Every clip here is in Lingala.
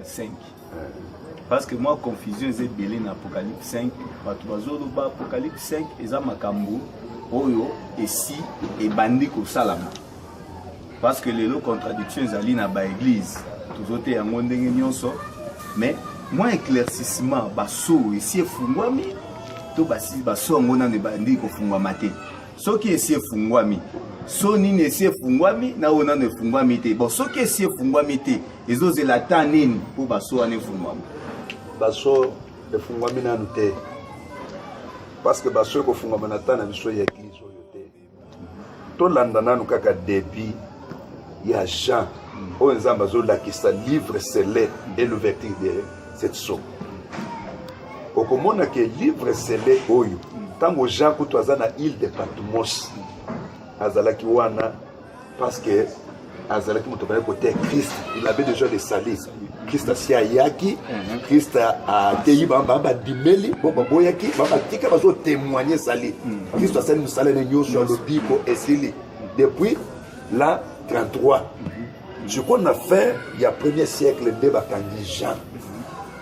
5. Parce que moi, confusion est belée dans Apocalypse 5. Apocalypse 5, ils ont makambo, oyo, et si, et bandi ko salama. Parce que les contradictions sont dans l'église. Tous autres, il y a un monde nyonso. Mais, moi, éclaircissement, baso, et si fungwami, to basi, baso, on a des bandits ko fungwamate. Ce qui est si fungwami. So nini esi fungwami na ona ne fungwami te. Bon, so ki esi fungwami te, ezo zelata nini po baso ane fungwami. Baso e fungwami na te. Parce que baso ko fungwami na ta na biso ya église oyo te. To landa nanu kaka depuis ya Jean o nzamba zo la kisa livre scellé et l'ouverture de cette so. Okomona ke livre scellé oyo tango Jean kutwaza na île de Patmos. Azalaki wana parce que Azalaki mutobale côté Christ, il avait déjà les salis. Christ asia yaki, Christ a teyi bamba dimeli, boba boyaki, baba tika bazo témoigner sali. Christ a sali musala ne nyo sur le biko esili. Depuis l'an 33. Ce qu'on a fait il y a premier siècle de bakangi Jean.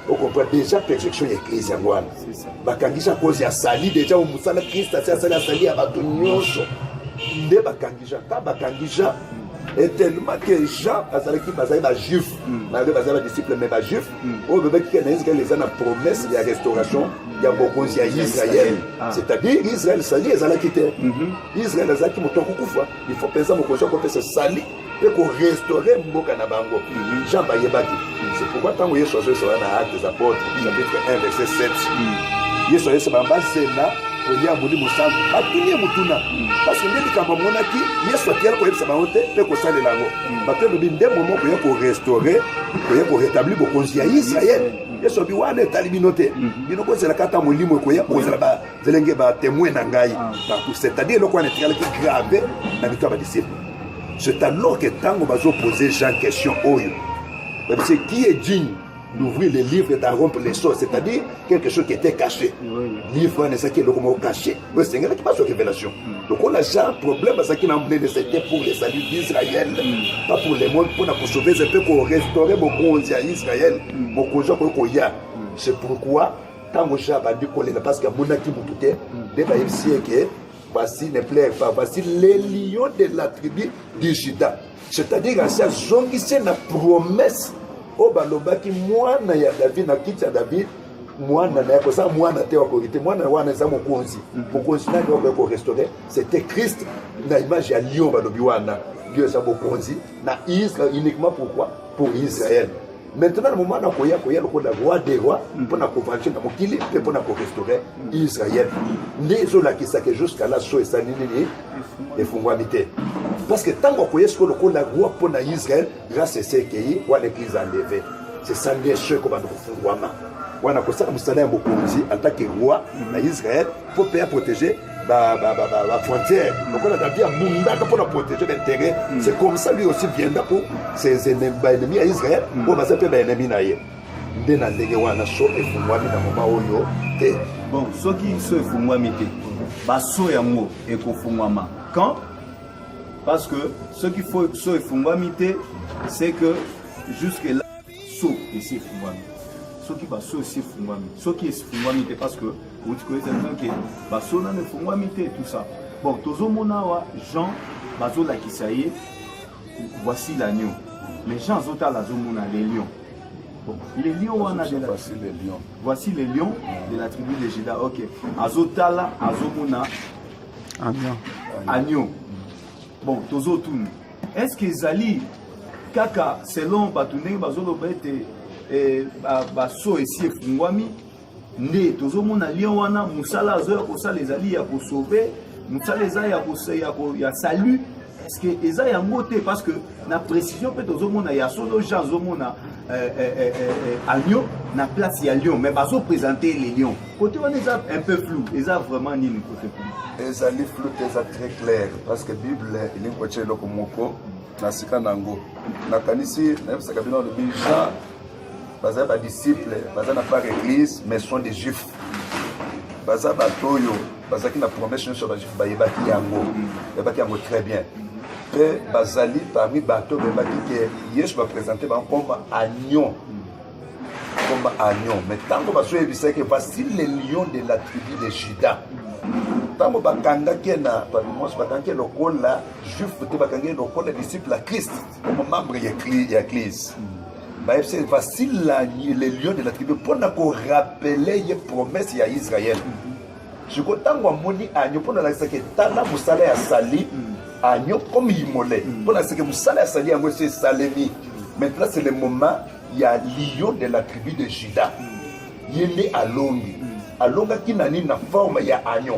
On comprend déjà persécution église ya wana. Bakangi Jean cause ya sali déjà au musala Christ asia sali ya bato nyonso. Nde bakangija ta bakangija et tellement que Jean azalaki bazali ba juif malgré bazali ba disciple mais ba juif au bébé qui na Israël les ana promesse de restauration ya bokonzi ya Israël c'est-à-dire Israël sali ezalaki te Israël azalaki motoko kufa il faut penser mokonzi ko pesa sali et ko restaurer mboka na bango Jean bayebaki c'est pourquoi tant que Yesu soit na Actes des Apôtres chapitre 1 verset 7 Yesu est bamba zena Olia muli musangu atunie mutuna parce que ndeli kamba monaki Yesu atiala ko yebisa baote pe ko sale lango bato bi nde moment ko restaurer ko rétablir bokonzi ya Israël Yesu bi wana talibinote bino ko zela kata molimo ko ya ko zela ba zelenge ba témoin na ngai c'est-à-dire le ko na tirala ki grave na bitu ba disciple c'est alors que tango bazo poser Jean question oyo c'est qui est digne d'ouvrir les livres d'Aaron pour les choses, c'est-à-dire quelque chose qui était caché. Livre, c'est qui est le caché. C'est un qui passe aux révélations. Donc on a déjà un problème, c'est qu'il a emmené de c'était pour les salut d'Israël, pas pour les mondes, pour sauver, c'est pour restaurer mon conzi à Israël, mon conzi à Koya. C'est pourquoi, tant que j'ai abandonné, parce qu'il y a mon actif pour tout est, voici ne plaît pas, voici les lions de la tribu d'Juda. C'est-à-dire que c'est Zongi, la promesse. O balobaki mwana ya David na kiti ya David mwana na yako sa mwana te wa korite mwana wana za mokonzi mokonzi na ndio ko restaurer c'était Christ na image ya lion balobi wana Dieu sa mokonzi na Israël uniquement pourquoi pour Israël maintenant le moment na koya le roi des rois pour na convention na mokili pe pour na restaurer Israël ndezo la kisa que jusqu'à là so esa nini efungwamite parce que tant qu'on connaît ce que le roi pour Israël grâce à ce qui ou l'église enlevée c'est ça les choses qu'on va nous faire wana ko ça musala mokonzi en tant que roi na Israël pour protéger la frontière donc on a bien munda pour protéger l'intérêt c'est comme ça lui aussi viendra pour ses ennemis à Israël pour passer peu ennemis na ye ndena ndenge wana so efungwami na moment oyo te bon ce qui se efungwami te baso ya mo ekofungwama quand parce que ce qu'il faut so efungwamite c'est que jusque là so ici efungwami ce qui va so ici efungwami ce qui est efungwamite parce que vous connaissez que baso na efungwamite tout ça bon tozomona wa Jean bazo la kisaye voici l'agneau les gens zota la zomona les lions bon les lions wana de la voici les lions de la tribu de Juda OK azotala azomona agneau bon, tozo tourne. Est-ce que Zali, kaka, selon Batouné, Bazolo Bete, Baso et Sief Ngwami, Né, tozo mona Lionwana, Moussala Zer, Kosa les Ali, Yako sauver, Moussala ya salut. Est-ce que Eza ya moté parce que la précision peut tozo mona ya solo Jean Zomona agneau, na place ya lion, mais Baso présenter les lions. Côté on est un peu flou, Eza vraiment ni côté flou. Les alliés flottent très clair parce que la Bible il est coaché le komoko na sika nango na kanisi na ça kabino le Jean baza ba disciples baza na pas église mais sont des juifs baza batoyo baza qui na promesse sur ba juifs ba yebaki yango très bien pe bazali parmi bato bebaki ke Yesu va présenter comme agneau. Comme agneau. Mais tant que baso ebisa que voici le lion de la tribu de Juda. Tant que bakangaki na parmi bakangaki lokola juif te bakangaki lokola disciple à Christ comme membre de l'église. Voici le lion de la tribu pour nous rappeler les promesses à Israël. Je crois que moni agneau pour nous que tala musala ya sali agneau comme immolé. Pour nous que musala ya sali agneau c'est salemi. Maintenant c'est le moment il y a lion de la tribu de Juda. Il est né à Longi. À Longa qui n'a ni na forme il y a agneau.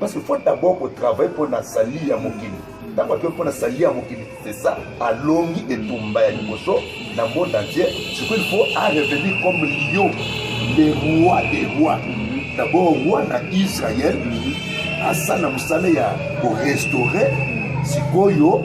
Parce qu'il faut d'abord qu'on travaille pour la sali ya mokili. D'abord pour la sali ya mokili. C'est ça à Longi et Tumba ya Nikoso dans le monde entier. Ce qu'il faut à revenir comme lion, le roi des rois. D'abord roi dans Israël. À ça na musala ya pour restaurer sikoyo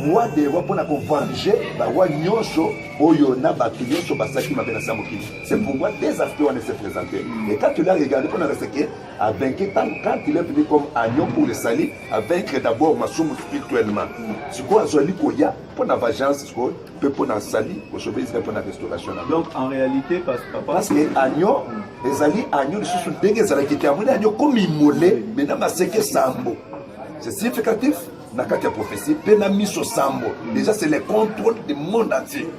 roi des rois pour venger ba roi nyonso oyo na ba nyonso basaki mabena sa mokili. C'est pourquoi des aspects on se présenter. Et quand tu l'as regardé pour la que à vaincre quand il est venu comme agneau pour le salir, à vaincre d'abord masumu spirituellement. Ce qu'on soit koya pour la vengeance, ce qu'on peut pour la salir, pour sauver Israël pour la restauration. Donc en réalité parce que agneau les alliés agneau les choses dingues ça qui était agneau comme immolé maintenant ma c'est que sambo. C'est significatif. Dans la prophétie, déjà c'est le contrôle du monde entier.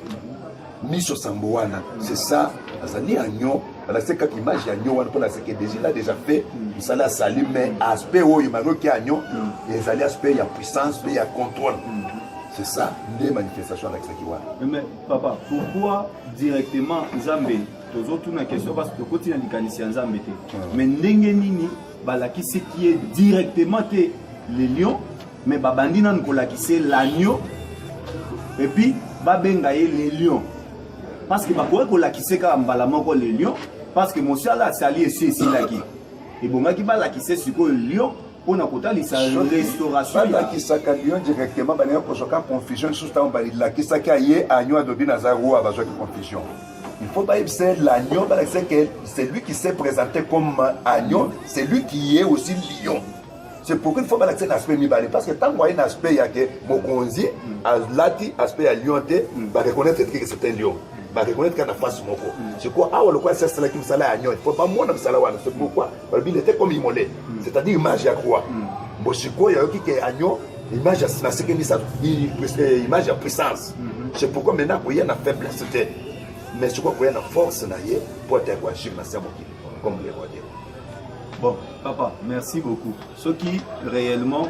Miso Samboana, c'est ça. Azali agneau, c'est quand image agneau, on a déjà fait. Ça l'a sali, mais aspect où il m'a dit agneau, les alliés aspect il y a puissance, il y a contrôle. C'est ça, les manifestations avec ce qui va. Mais papa, pourquoi directement Zambé? Toujours une question parce que côté du Canadien Zambé. Mais Nengenini, balaki ce qui est directement les lions. Mais babandi nan kolaki c'est l'agneau et puis babengaye les lions parce que bakoye kolaki c'est ka mbala moko les lions parce que monsieur là sali ici laki et bongaki balaki c'est siko lion pour na kota lisa restauration balaki saka lion directement bana ko soka confusion sous ta balaki saka ye agneau adobi na zaro abazo ki confusion. Il faut pas c'est l'agneau c'est lui qui s'est présenté comme agneau, c'est lui qui est aussi lion. C'est pourquoi il faut pas l'accès l'aspect mibali parce que tant qu'il y a un aspect il y a que mokonzi à lati aspect à lionté va reconnaître que c'est un lion va reconnaître qu'il y a face moko c'est quoi ah le quoi c'est cela qui me sala agneau il faut pas moi na sala wana c'est pourquoi il était comme immolé c'est-à-dire image à quoi bon c'est quoi il y a qui est agneau image à la seconde ça image à puissance c'est pourquoi maintenant il y a une faiblesse mais c'est quoi il y a une force na yé pour être quoi chim na samoki comme les rois. Bon, papa, merci beaucoup. Ce qui réellement,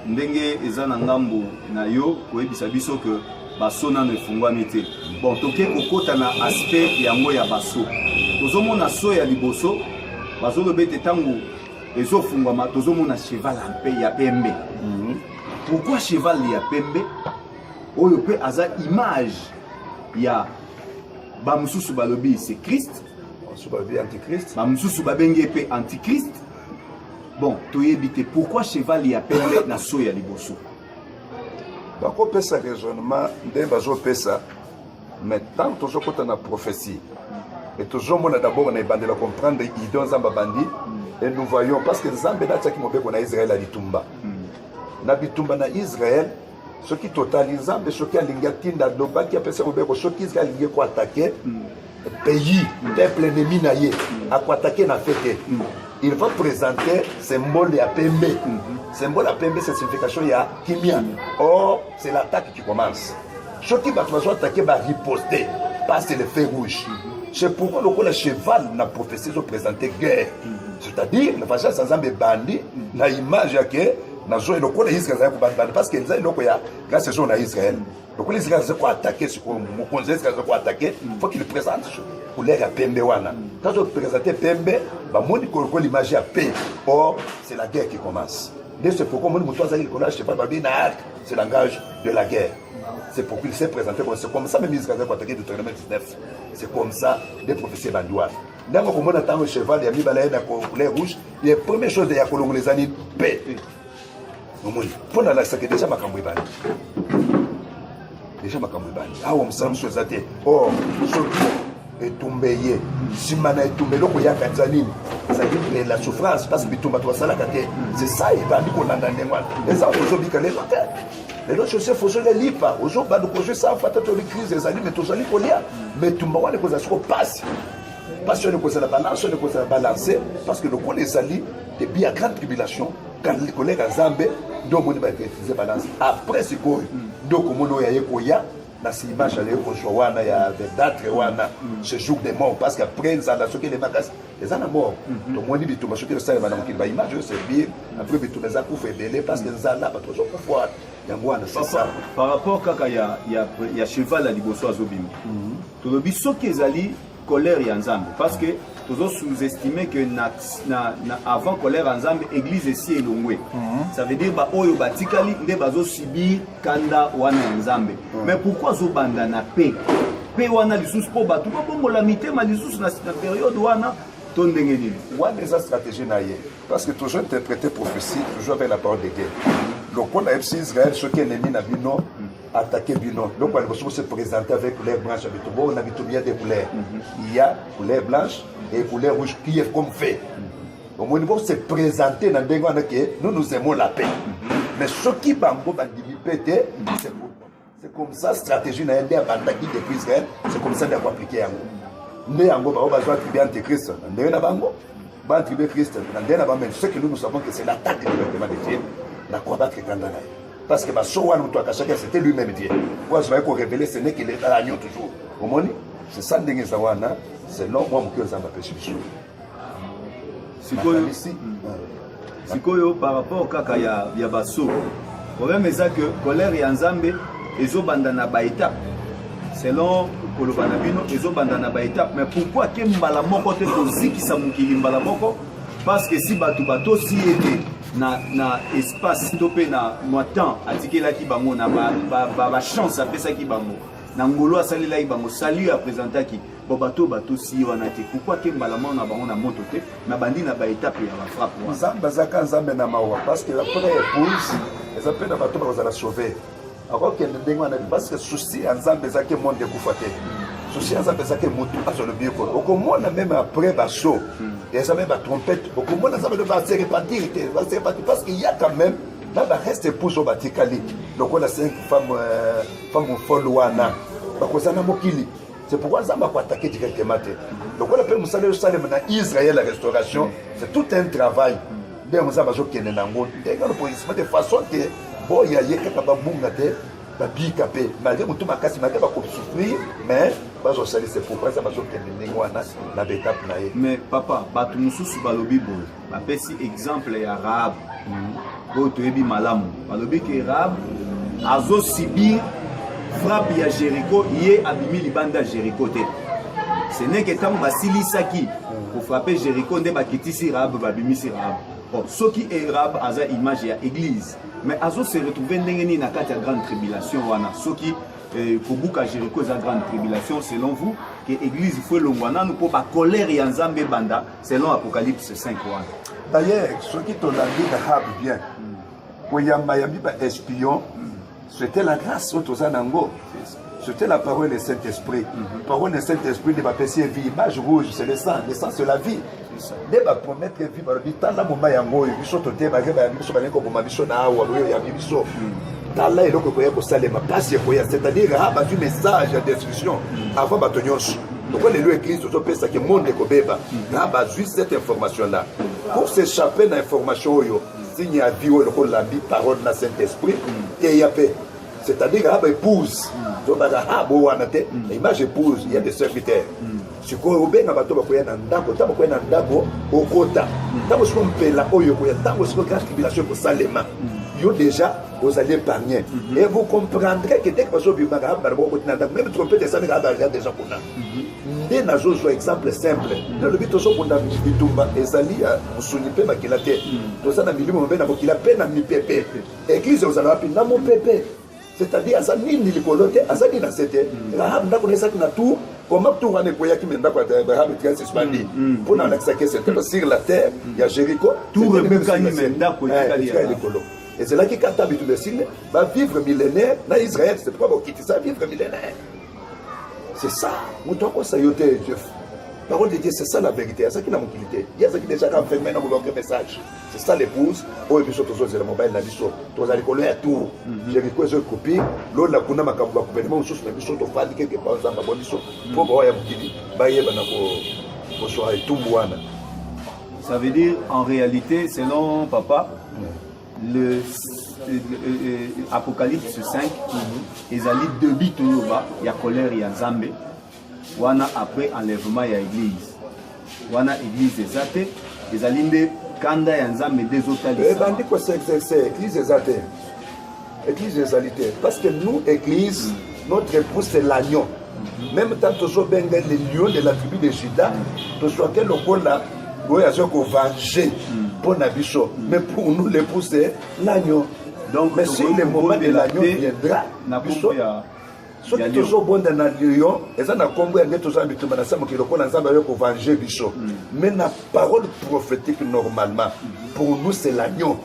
ndenge ezana ngambo na yo, koyebisa biso que baso na ne fungwa mite. Bon, toke kokota na aspect yango ya baso. Tozomona so ya liboso, baso lobete tango ezo fungwa ma tozomona cheval ampe ya pembe. Pourquoi cheval ya pembe? Oyo pe aza image ya ba mususu balobi c'est Christ. Antichrist. Antichrist. Bon, tu es pourquoi cheval y a permis na soya liboso? Bako pesa raisonnement, ndé bazo pesa. Mais tant toujours quand on a prophétie, et toujours on a d'abord on a bandé la comprendre idon zamba bandi, et nous voyons parce que Zambé n'a qui m'obé qu'on a Israël à Bitumba. Na Bitumba na Israël, ce qui totalise Zambé, ce qui a l'ingatinda doba qui a pensé m'obé ce qui Israël l'ingue quoi attaquer. Pays, peuple ennemi naïe, à quoi attaquer n'a fait. Il va présenter symbole de APMB. Symbole APMB, c'est signification il y a Kimia. Or, c'est l'attaque qui commence. Ce qui va attaquer va riposter, parce que le feu rouge. C'est pourquoi le cheval n'a prophétie de présenter guerre. C'est-à-dire, la façon sans un bandit, la image que na zo le kola Israël ko bandi parce que les loko ya grâce à na Israël donc les Israël ko attaquer ce ko mo konze Israël ko attaquer faut qu'il présente pour les ya pembe wana quand on présenter pembe ba moni ko l'image ya paix or c'est la guerre qui commence dès ce pourquoi moni muto azali ko la cheval ba bien arc c'est le langage de la guerre c'est pour qu'il s'est présenté c'est comme ça même Israël ko attaquer Deutéronome 19 c'est comme ça des prophéties bandois ndanga ko mona tango cheval ya mibala na couleur rouge les premières choses de ya kolongo les années paix. Pour la c'est que déjà ma cambouibani. Déjà ma cambouibani. Ah, on me semble sur Zate. Or, etumbeye simana etumbelo ko yaka nzalini c'est-à-dire la souffrance parce que bitumba to sala kate c'est ça il va ndiko landa ndengwa eza ozobika lelo te lelo chose foso le lipa ozoba do projet ça fata to crise ezali mais tozali kolia mais tumba wane ko za siko passe passion ne ko za la balance ne ko za balancer parce que le ko les ali de bien grande tribulation quand les collègues Nzambe donc on va utiliser balance après c'est quoi donc mono ya yekoya na si image aller au wana ya date wana ce jour des morts parce qu'après ça la soki les makas les ana mort donc moi dit tout parce que ça va dans ba image c'est bien après tout les aku fait belé parce que ça là pas toujours pouvoir yango wana c'est ça par rapport kaka ya cheval à liboso azobimi to lobi soki ezali colère ya Nzambe parce que toujours sous-estimer que avant colère en Nzambe église ici est longwe ça veut dire ba oyo batikali nde bazo subir kanda wana Nzambe mais pourquoi zo banda na paix wana lisusu po batu ba bongo la mitema lisusu na période wana to ndenge nini wana eza stratégie na ye parce que toujours interpréter prophétie toujours avec la parole de Dieu donc on a Israël ce qui est ennemi na bino attaquer bino donc on va se présenter avec couleur blanche on a bien des couleurs il y a couleur blanche et couleur rouge qui est comme fait donc on va se présenter dans des gens que nous aimons la paix mais ce qui bango bandimi pété c'est comme ça stratégie na aide à attaquer depuis Israël c'est comme ça qu'on appliquer yango ne yango ba besoin de antéchrist ndenge na bango ba tribu Christ ndenge na bango mais ce que nous savons que c'est l'attaque directement de Dieu na combattre kanda na parce que Basowan c'était lui-même Dieu. Moi je vais vous révéler ce n'est qu'il est à l'agneau toujours. Au moins c'est ça ndenge zawana c'est non moi mon cœur ça m'appelle Chibichou. Sikoyo par rapport au kaka ya baso. Problème est ça que colère ya Nzambe ezo bandana ba étape. Selon kolobana bino ezo bandana ba étape mais pourquoi ke mbala moko te kozikisa mukili mbala moko parce que si bato si était na espace topé na temps atikela ki bango na ba chance apesa ki bango na ngolo asalela ki bango salut à présenter ki bato si wana te pourquoi ke mbalama na bango na moto te na bandi na ba étape ya ba frappe Nzambe zaka Nzambe na mawa parce que après épouse les appels na bato ba za sauver alors que ndenge wana parce que souci Nzambe zaka monde kufate souci Nzambe zaka moto azolo bieko okomona même après ba show et ça même la trompette beaucoup moins ça va se répartir parce qu'il y a quand même là il reste épouse au Batikali donc on a 5 femmes followana bakosana mokili c'est pourquoi ça m'a attaqué directement donc on appelle Moussa le Salem na Israël la restauration c'est tout un travail bien Moussa bazo kene nango de façon que bon il y a yeka ba bunga te ba bikape malgré mutu makasi malgré ba ko souffrir mais c'est pourquoi ça va se la étape. Mais papa, batu mususu balobi boy. Bapesi exemple ya Rahab. Bo toyebi malamu. Balobi ke Rahab azo sibir frappe ya Jéricho, yé abimi libanda Jéricho te. Ce n'est que tant basilisaki pour frapper Jéricho nde bakitisi Rahab babimisi Rahab. Bon, ce qui est Rahab aza image ya église. Mais azo se retrouver ndengeni na kati ya grande tribulation wana. Ce qui Kobuka Jéricho est en grande tribulation selon vous que l'église faut longwana nous pour la colère et Nzambe banda selon Apocalypse 5. D'ailleurs ce qui t'ont dit Rahab bien pour Yamayami ba espion c'était la grâce au Tozanango c'était la parole du Saint-Esprit parole du Saint-Esprit de passer vie image rouge c'est le sang c'est la vie de ba promettre vie par le temps la moment yango biso toté ba biso ba ko boma biso na wa ya biso là il c'est-à-dire Rahab a du message de destruction avant Batonyos donc on est le église au pesa que monde kobeba Rahab a juste cette information là pour s'échapper d'information yo signe à bio le la parole na Saint-Esprit et ya paix c'est-à-dire Rahab épouse donc Rahab wanate image épouse il y a des serviteurs siko obenga bato bakoya na ndako tabo koya na ndako okota tabo siko mpela oyo koya tabo siko grande tribulation ko salema yo déjà vous allez épargner et vous comprendrez que dès que vous avez même trompé des années déjà qu'on a dès nazo soit exemple simple dans le but aussi qu'on a bitumba ezali musunipe makilate to ça na milimo mbe na bokila pe na mipepe église vous allez appeler na mon pepe c'est-à-dire azani ni likolote azani na c'était Rahab ndako na na tout comment tout va ne koya ki menda kwa Rahab très suspendé pour na l'accès que c'était sur la terre il y a Jéricho tout remekani menda ko ikali ya likolo. Et c'est là que quand tu va vivre millénaire, dans Israël, c'est pourquoi vous quittez ça, vivre millénaire. C'est ça. Moto ko sa yote Jeff. Parole de Dieu, c'est ça la vérité. C'est ça qui n'a mon qualité. Il y a ça qui déjà fait maintenant un message. C'est ça l'épouse. Oh, et puis surtout sur le mobile, la biso. Tous les collègues à tout. J'ai requesté une copie. L'autre la kuna makamba gouvernement sous la biso to fali quelque part dans ma bonne biso. Pour voir ya mukili. Ba yeba na ko so ay tumbuana. Ça veut dire en réalité selon papa le Apocalypse 5 ezali deux bits yoba ya colère ya Nzambe. Wana après enlèvement ya église. Wana église ezate ezali nde kanda ya Nzambe des otalistes. Bandi ko c'est église ezate. Église ezalité parce que nous église notre épouse c'est l'agneau. Même tant que benga les lions de la tribu de Juda, to soit quel lokola goya zo ko venger pour nabiso. Mais pour nous l'épouse c'est l'agneau. Donc mais si le moment de l'agneau viendra, nabiso so que toujours bon dans la lion, et ça n'a combo et tout ça habitement dans ça qui le connaît ensemble avec venger biso. Mais la parole prophétique normalement pour nous c'est l'agneau.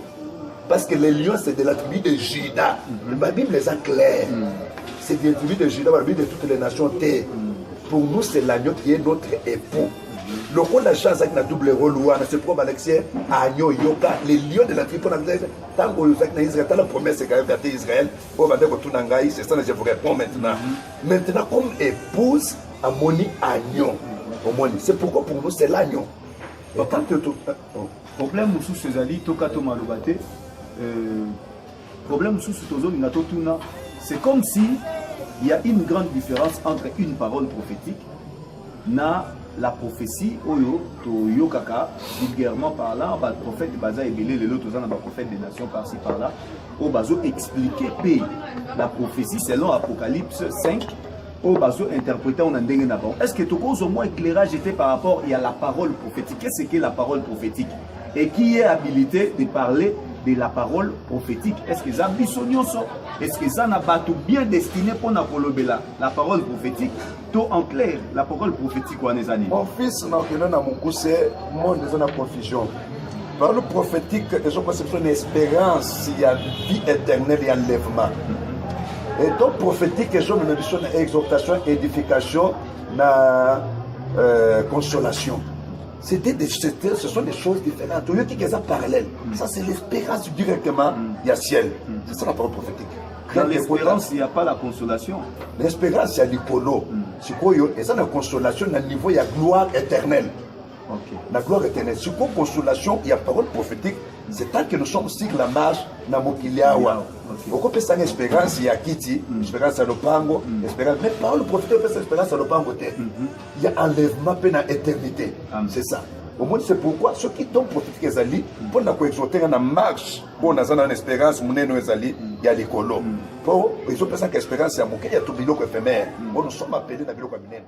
Parce que les lions c'est de la tribu de Juda. La Bible les a clairs. C'est de la tribu de Juda, la Bible de toutes les nations terre. Pour nous c'est l'agneau qui est notre époux. Le rôle de la chance avec la double rôle, c'est pour Alexia, Agneau, Yoka, les lions de la tribu de tant que Israël, la promesse est quand même vers Israël, pour va dire que tout n'angaï, c'est ça que je vous réponds maintenant. Maintenant, comme épouse, Amoni Agneau. C'est pourquoi pour nous c'est l'agneau. Problème sous ces alliés, Tokato Malobate, problème sous ce tozo, c'est comme si il y a une grande différence entre une parole prophétique na la prophétie oyo to yokaka vulgairement parlant ba prophète baza ebele lelo to zana ba prophète des nations par-ci par-là o bazo expliquer pe la prophétie selon Apocalypse 5 o bazo interpréter on ndenge na bon. Est-ce que tu cause au moins éclairage était par rapport à la parole prophétique? Qu'est-ce qu'est la parole prophétique et qui est habilité de parler de la parole prophétique? Est-ce que ça est-ce que ça n'a pas tout bien destiné pour la parole prophétique? Tout en clair, la parole prophétique ou les années. Mon fils, c'est monde de confusion. Parole prophétique, ils ont conception d'une espérance, il y a vie éternelle et enlèvement. Et donc prophétique, ils ont une mission d'exhortation, édification, consolation. Ce sont des choses différentes. Il y a qui sont parallèles. Ça, c'est l'espérance directement, il y a ciel. C'est ça la parole prophétique. Dans l'espérance, il n'y a pas la consolation. L'espérance, il y a l'icolo. Et ça, la consolation, il y a niveau, il y a gloire éternelle. La gloire éternelle. C'est quoi consolation? Il y a parole prophétique. C'est tant que nous sommes sur la marche, na mokiliawa. Pourquoi peut ça une espérance? Il y a Kiti, espérance à l'opango, espérance. Mais parole prophétique, peut espérance à l'opango. Il y a enlèvement dans l'éternité. C'est ça. Au moins, c'est pourquoi ceux qui tombent prophétiques ezali, pour la exhorter dans la marche, pour nous avoir une espérance, il y a l'écolo. Pour ils ont pensé qu'espérance, il y a tout biloko éphémère. Nous sommes appelés dans le biloko minene.